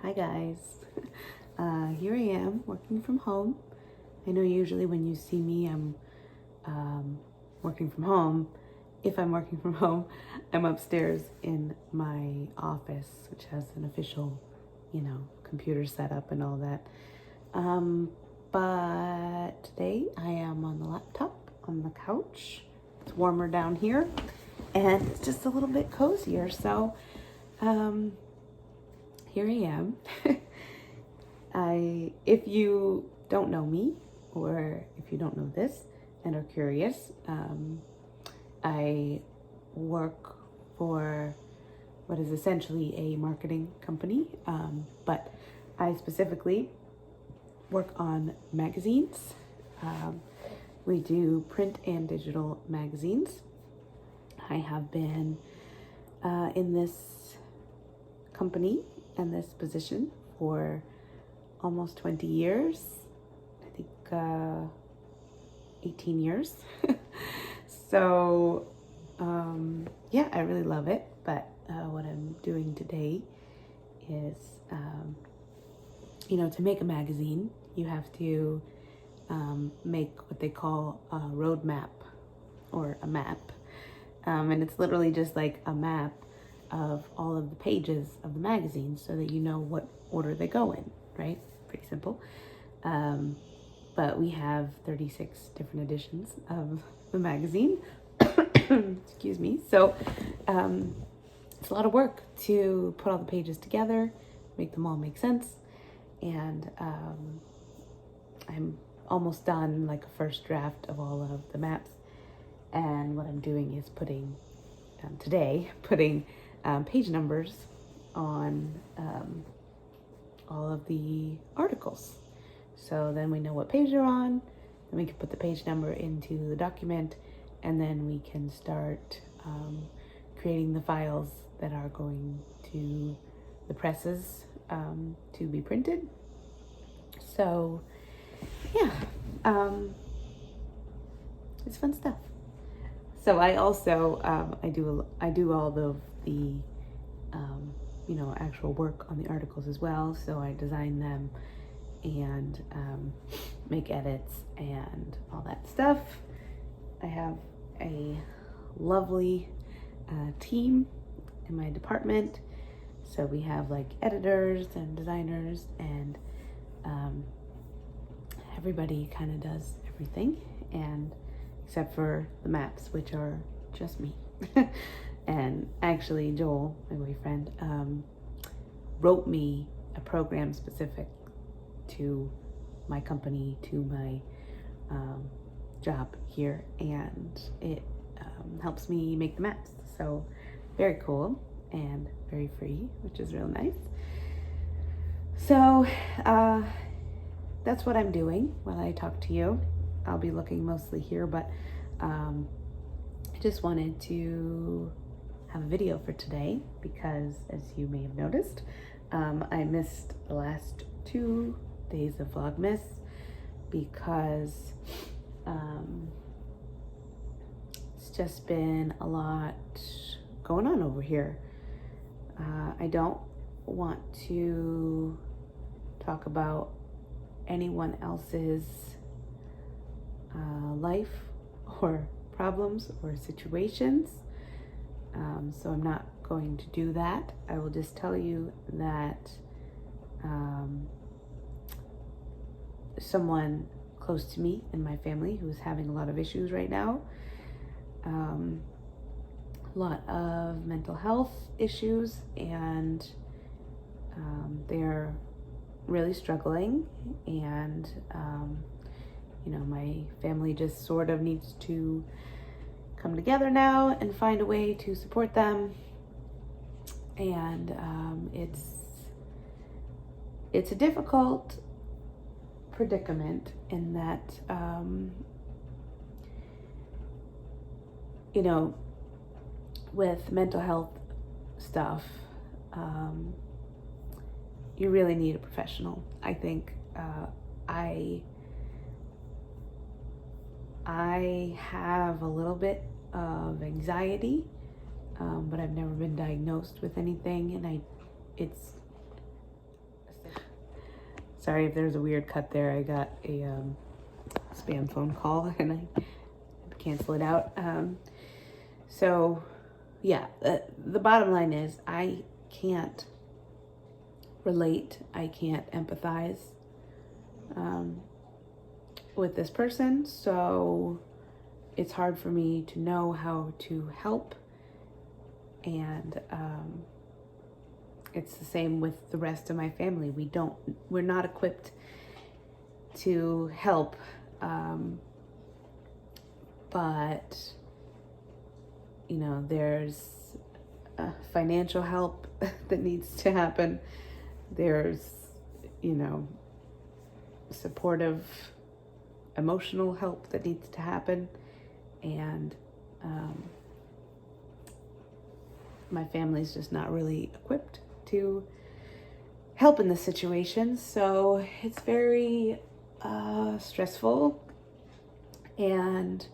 Hi guys. Here I am working from home. I know usually when you see me I'm working from home. If I'm working from home, I'm upstairs in my office, which has an official, computer setup and all that. But today I am on the laptop on the couch. It's warmer down here and it's just a little bit cozier. So here I am. If you don't know me, or if you don't know this and are curious, I work for what is essentially a marketing company, but I specifically work on magazines. We do print and digital magazines. I have been in this company and this position for almost 20 years. I think 18 years. So yeah, I really love it. But what I'm doing today is, to make a magazine, you have to make what they call a roadmap or a map. And it's literally just like a map of all of the pages of the magazine so that you know what order they go in, right? Pretty simple. But we have 36 different editions of the magazine. Excuse me. So it's a lot of work to put all the pages together, make them all make sense. And I'm almost done, like a first draft of all of the maps. And what I'm doing is putting page numbers on all of the articles. So then we know what page they're on, then we can put the page number into the document, and then we can start creating the files that are going to the presses to be printed. So yeah, it's fun stuff. So I also I do all of the actual work on the articles as well. So I design them and make edits and all that stuff. I have a lovely team in my department. So we have like editors and designers, and everybody kind of does everything, and except for the maps, which are just me. And actually Joel, my boyfriend, wrote me a program specific to my company, to my job here, and it helps me make the maps. So very cool and very free, which is real nice. So that's what I'm doing while I talk to you. I'll be looking mostly here, but I just wanted to have a video for today because, as you may have noticed, I missed the last 2 days of Vlogmas because it's just been a lot going on over here. I don't want to talk about anyone else's life or problems or situations. So I'm not going to do that. I will just tell you that someone close to me in my family who's having a lot of issues right now, a lot of mental health issues, and they're really struggling, and my family just sort of needs to come together now and find a way to support them. And it's a difficult predicament in that with mental health stuff, you really need a professional. I think I have a little bit of anxiety, but I've never been diagnosed with anything, and Sorry if there's a weird cut there. I got a spam phone call and I had to cancel it out. So yeah, the bottom line is I can't relate. I can't empathize with this person. So it's hard for me to know how to help. And it's the same with the rest of my family. We're not equipped to help. But, you know, there's financial help that needs to happen. There's, you know, supportive emotional help that needs to happen. And my family's just not really equipped to help in this situation. So it's very stressful. And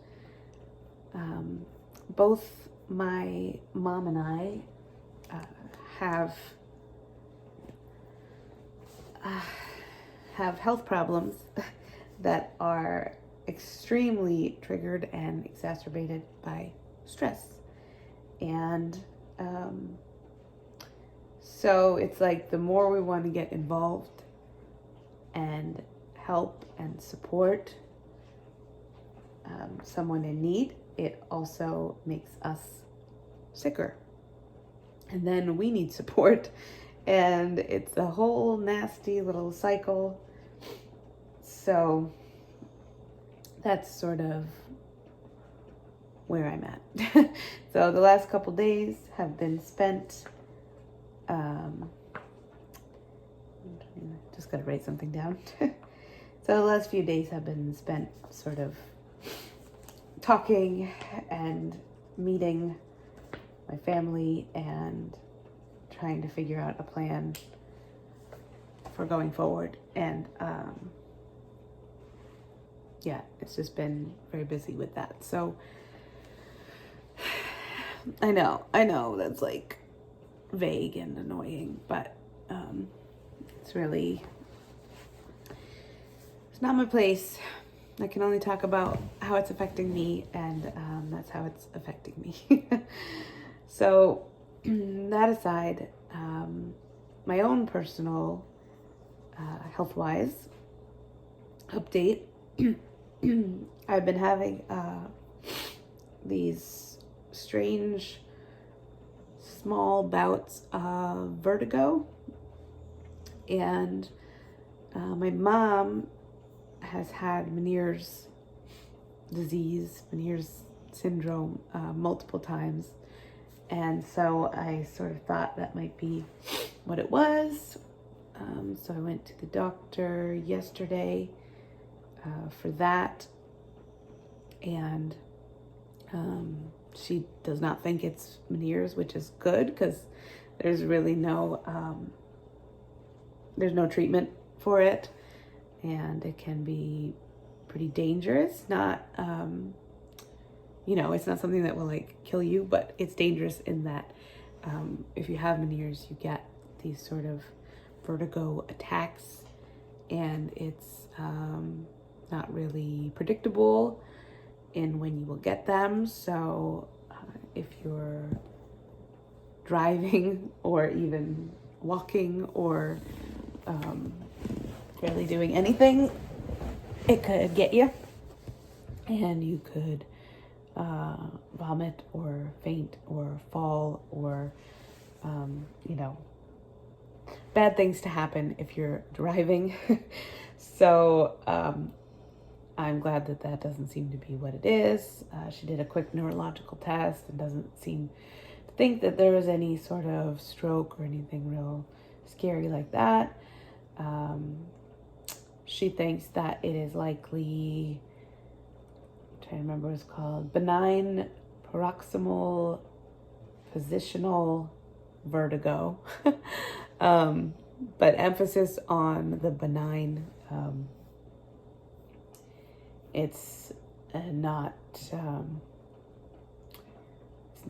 both my mom and I have health problems that are extremely triggered and exacerbated by stress. And so it's like the more we want to get involved and help and support someone in need, it also makes us sicker. And then we need support. And it's a whole nasty little cycle. So that's sort of where I'm at. So the last couple days have been spent, just gotta write something down. So the last few days have been spent sort of talking and meeting my family and trying to figure out a plan for going forward. And yeah, it's just been very busy with that. So I know that's like vague and annoying, but it's not my place. I can only talk about how it's affecting me, and that's how it's affecting me. So that aside, my own personal health-wise update, I've been having these strange small bouts of vertigo, and my mom has had Meniere's syndrome multiple times, and so I sort of thought that might be what it was. So I went to the doctor yesterday for that, and she does not think it's Meniere's, which is good because there's really there's no treatment for it, and it can be pretty dangerous. Not it's not something that will like kill you, but it's dangerous in that if you have Meniere's, you get these sort of vertigo attacks, and it's not really predictable in when you will get them. So if you're driving or even walking or barely doing anything, it could get you, and you could vomit or faint or fall or bad things to happen if you're driving. So I'm glad that doesn't seem to be what it is. She did a quick neurological test and doesn't seem to think that there was any sort of stroke or anything real scary like that. She thinks that it is likely, I'm trying to remember what it's called, benign paroxysmal positional vertigo. But emphasis on the benign. It's not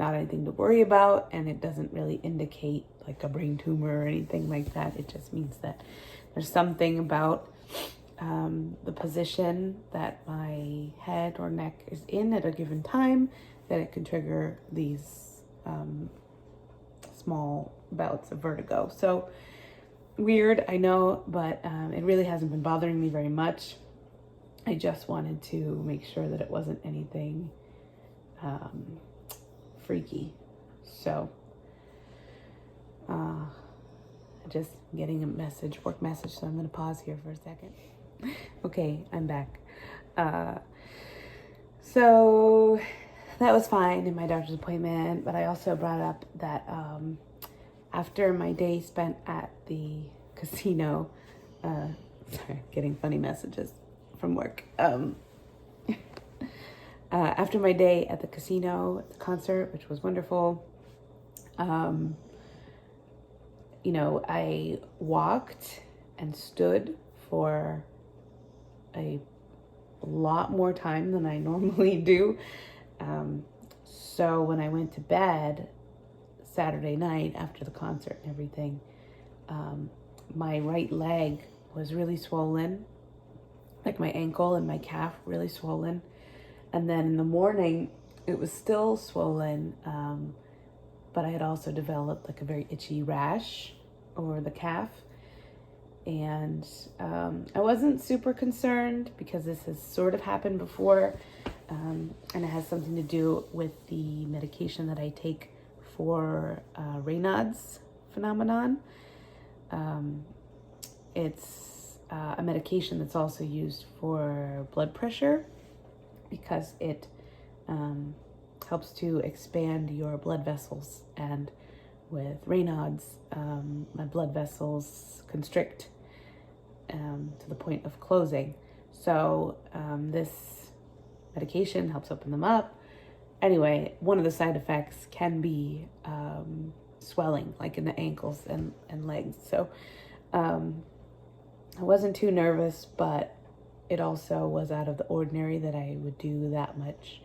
anything to worry about, and it doesn't really indicate like a brain tumor or anything like that. It just means that there's something about the position that my head or neck is in at a given time that it can trigger these small bouts of vertigo. So weird, I know, but it really hasn't been bothering me very much. I just wanted to make sure that it wasn't anything freaky. So just getting a message, work message, so I'm going to pause here for a second. Okay, I'm back. So that was fine in my doctor's appointment, but I also brought up that after my day spent at the casino, sorry, getting funny messages from work. After my day at the casino, at the concert, which was wonderful, you know, I walked and stood for a lot more time than I normally do. So when I went to bed Saturday night after the concert and everything, my right leg was really swollen, like my ankle and my calf really swollen. And then in the morning, it was still swollen, but I had also developed like a very itchy rash over the calf. And I wasn't super concerned because this has sort of happened before, and it has something to do with the medication that I take for Raynaud's phenomenon. It's a medication that's also used for blood pressure because it helps to expand your blood vessels, and with Raynaud's, my blood vessels constrict to the point of closing. So this medication helps open them up. Anyway, one of the side effects can be swelling, like in the ankles and legs. So I wasn't too nervous, but it also was out of the ordinary that I would do that much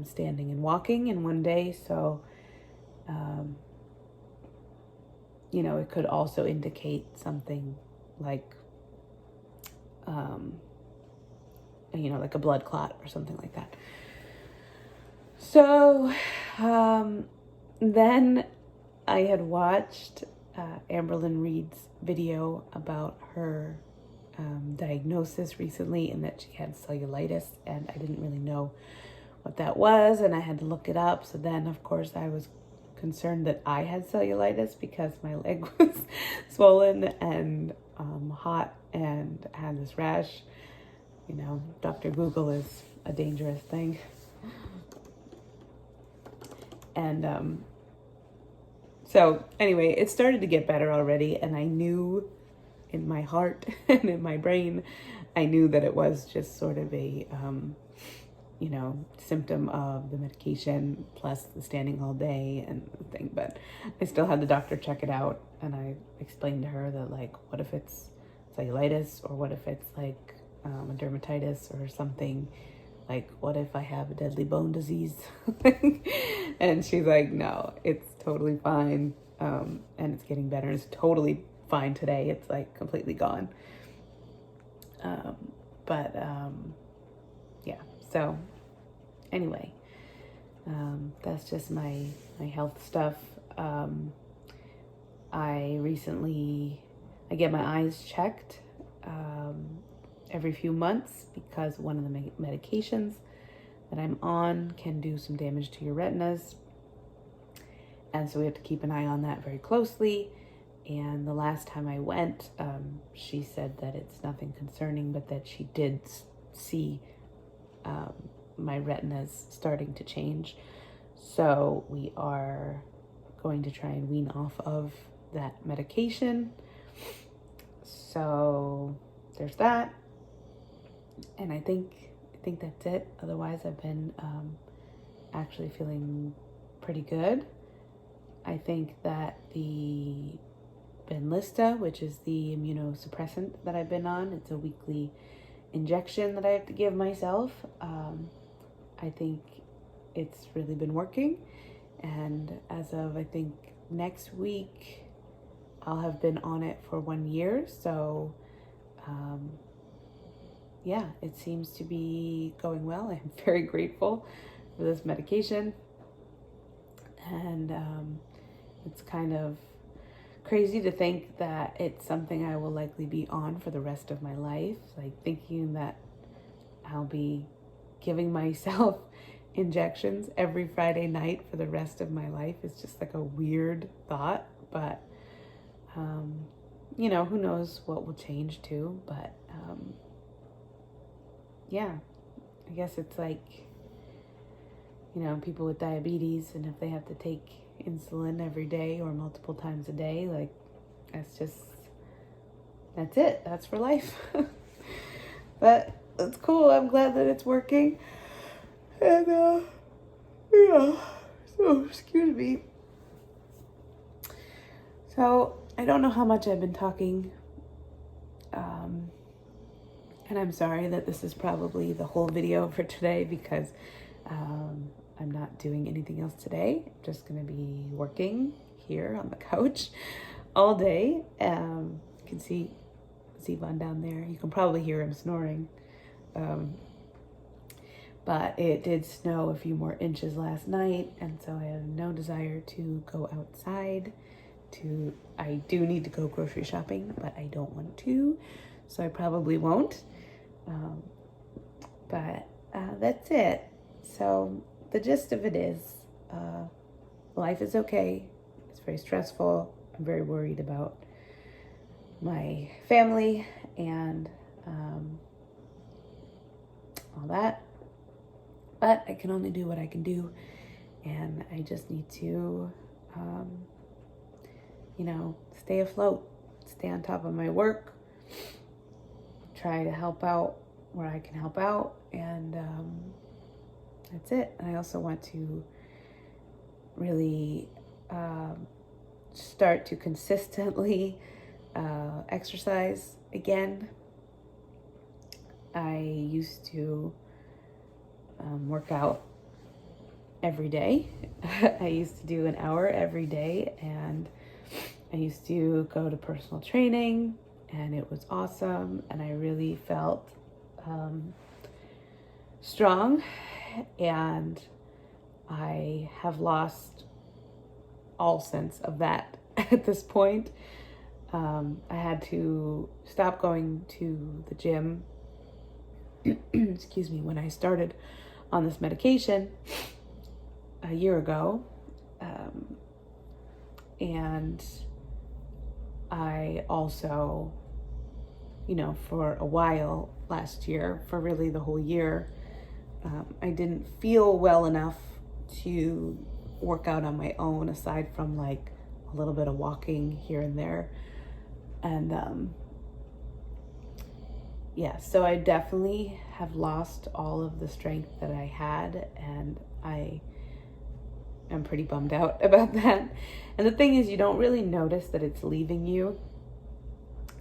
standing and walking in one day. So, you know, it could also indicate something like, you know, like a blood clot or something like that. So then I had watched Amberlyn Reed's video about her diagnosis recently, and that she had cellulitis, and I didn't really know what that was, and I had to look it up. So then, of course, I was concerned that I had cellulitis because my leg was swollen and hot and had this rash. You know, Dr. Google is a dangerous thing. And so anyway, it started to get better already, and I knew in my heart and in my brain, I knew that it was just sort of a, you know, symptom of the medication plus the standing all day and thing. But I still had the doctor check it out, and I explained to her that, like, what if it's cellulitis, or what if it's like a dermatitis or something? Like, what if I have a deadly bone disease? And she's like, no, it's totally fine. And it's getting better. It's totally fine today. It's like completely gone. Yeah. So anyway, that's just my health stuff. I get my eyes checked every few months because one of the medications that I'm on can do some damage to your retinas. And so we have to keep an eye on that very closely. And the last time I went, she said that it's nothing concerning, but that she did see my retinas starting to change. So we are going to try and wean off of that medication. So there's that. And I think that's it. Otherwise, I've been actually feeling pretty good. I think that the Benlysta, which is the immunosuppressant that I've been on, it's a weekly injection that I have to give myself. I think it's really been working. And as of, I think, next week I'll have been on it for 1 year. So, yeah, it seems to be going well. I'm very grateful for this medication. And it's kind of crazy to think that it's something I will likely be on for the rest of my life. Like thinking that I'll be giving myself injections every Friday night for the rest of my life is just like a weird thought. But, you know, who knows what will change too. But, yeah, I guess it's like, you know, people with diabetes, and if they have to take insulin every day or multiple times a day, like that's it. That's for life. But it's cool. I'm glad that it's working. And, yeah. So, excuse me. So, I don't know how much I've been talking. And I'm sorry that this is probably the whole video for today because I'm not doing anything else today. I'm just going to be working here on the couch all day. You can see Zevon down there. You can probably hear him snoring. But it did snow a few more inches last night, and so I have no desire to go outside. I do need to go grocery shopping, but I don't want to, so I probably won't. But that's it. So the gist of it is, life is okay. It's very stressful. I'm very worried about my family and all that. But I can only do what I can do, and I just need to, you know, stay afloat, stay on top of my work, try to help out where I can help out, and that's it. And I also want to really start to consistently exercise again. I used to work out every day. I used to do an hour every day, and I used to go to personal training, and it was awesome, and I really felt strong, and I have lost all sense of that at this point. I had to stop going to the gym excuse me, when I started on this medication a year ago. And I also, you know, for a while last year, for really the whole year, I didn't feel well enough to work out on my own, aside from like a little bit of walking here and there. And yeah, so I definitely have lost all of the strength that I had, and I am pretty bummed out about that. And the thing is, you don't really notice that it's leaving you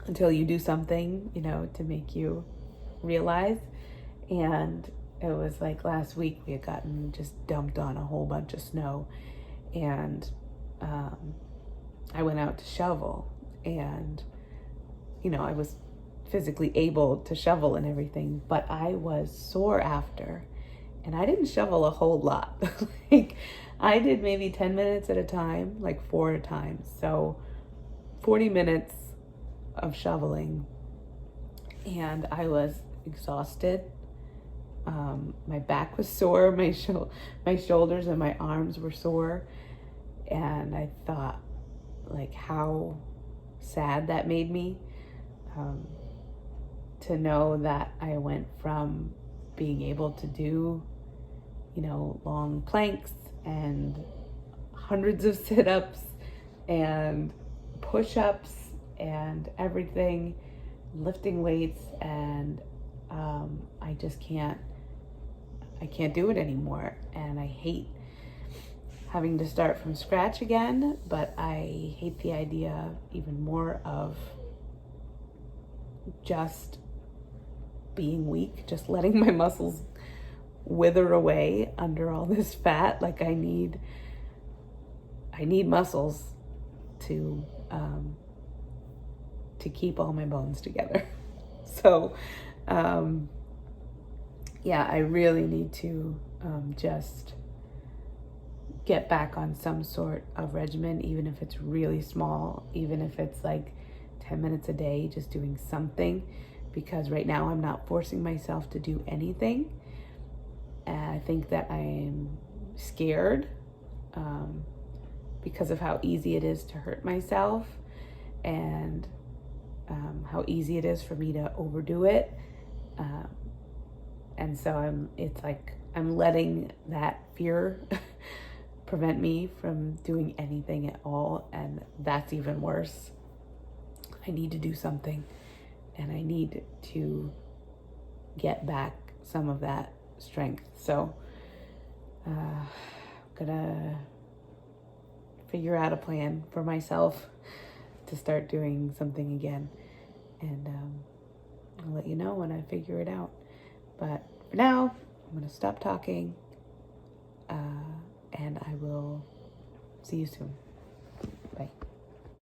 until you do something, you know, to make you realize. And it was like last week we had gotten just dumped on a whole bunch of snow, and I went out to shovel, and you know, I was physically able to shovel and everything, but I was sore after, and I didn't shovel a whole lot. Like I did maybe 10 minutes at a time, like 4 times. So 40 minutes of shoveling, and I was exhausted. My back was sore, my shoulders and my arms were sore, and I thought like how sad that made me. To know that I went from being able to do, you know, long planks and hundreds of sit-ups and push-ups and everything, lifting weights, and I just can't do it anymore. And I hate having to start from scratch again, but I hate the idea even more of just being weak, just letting my muscles wither away under all this fat. Like I need muscles, to keep all my bones together. So, yeah, I really need to just get back on some sort of regimen, even if it's really small, even if it's like 10 minutes a day, just doing something, because right now I'm not forcing myself to do anything. And I think that I'm scared because of how easy it is to hurt myself, and how easy it is for me to overdo it. And so it's like I'm letting that fear prevent me from doing anything at all, and that's even worse. I need to do something, and I need to get back some of that strength. So I'm gonna figure out a plan for myself to start doing something again, and I'll let you know when I figure it out. But for now, I'm gonna stop talking, and I will see you soon. Bye.